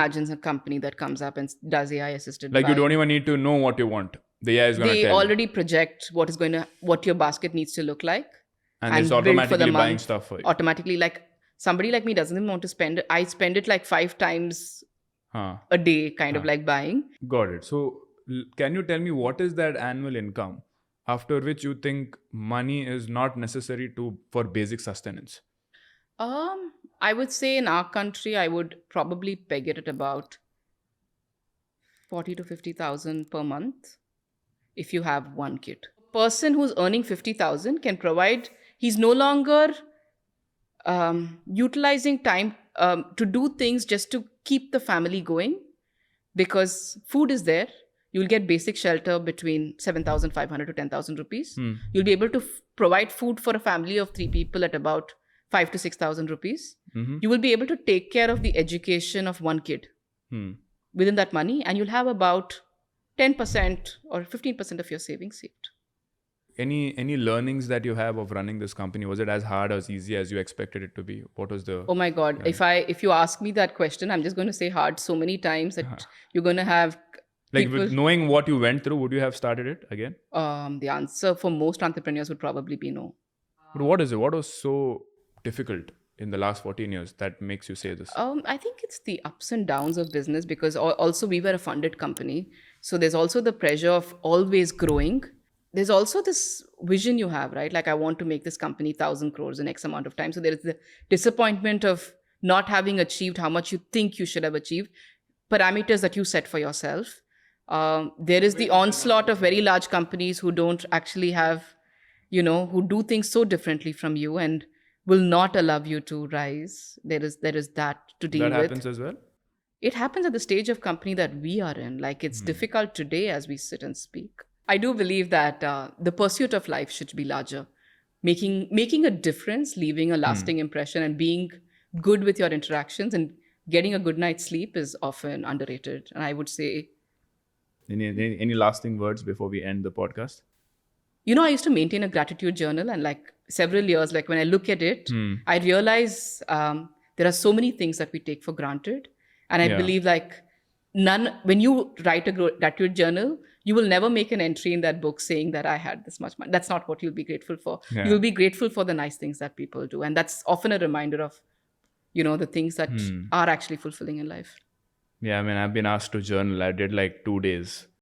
imagines a company that comes up and does AI assisted Like you buying. don't even need to know what you want. The AI is going to They tell. already project what your basket needs to look like And it's and build for the automatically buying month stuff for you. automatically. Like somebody like me doesn't even want to spend it. I spend it like 5 times Huh. a day, kind of Huh. like buying. Got it. So can you tell me what is that annual income after which you think money is not necessary for basic sustenance? I would say in our country, I would probably peg it at about 40 to 50,000 per month if you have one kid. Person who's earning 50,000 can provide, he's no longer utilizing time to do things just to keep the family going, because food is there. You'll get basic shelter between 7,500 to 10,000 rupees. You'll be able to provide food for a family of 3 people at about 5 to 6,000 rupees. You will be able to take care of the education of one kid within that money, and you'll have about 10% or 15% of your savings saved. Any learnings that you have of running this company? Was it as hard or as easy as you expected it to be? What was the Oh my God. If you ask me that question, I'm just going to say hard so many times that you're going to have like people. with knowing what you went through, would you have started it again? The answer for most entrepreneurs would probably be no. But what is it? What was so difficult in the last 14 years that makes you say this? I think it's the ups and downs of business, because also we were a funded company. So there's also the pressure of always growing. There's also this vision you have, right? Like, I want to make this company 1,000 crores in X amount of time. So there is the disappointment of not having achieved how much you think you should have achieved, parameters that you set for yourself. There is the onslaught of very large companies who don't actually have, who do things so differently from you and will not allow you to rise. There is that to deal with. That happens as well? It happens at the stage of company that we are in. Like, it's difficult today as we sit and speak. I do believe that the pursuit of life should be larger. Making a difference, leaving a lasting impression, and being good with your interactions and getting a good night's sleep is often underrated. And I would say, Any lasting words before we end the podcast? I used to maintain a gratitude journal, and like several years, like when I look at it, I realize there are so many things that we take for granted. And I believe like when you write a gratitude journal, you will never make an entry in that book saying that I had this much money. That's not what you'll be grateful for. Yeah. You'll be grateful for the nice things that people do. And that's often a reminder of, the things that are actually fulfilling in life. Yeah, I mean, I've been asked to journal. I did like 2 days.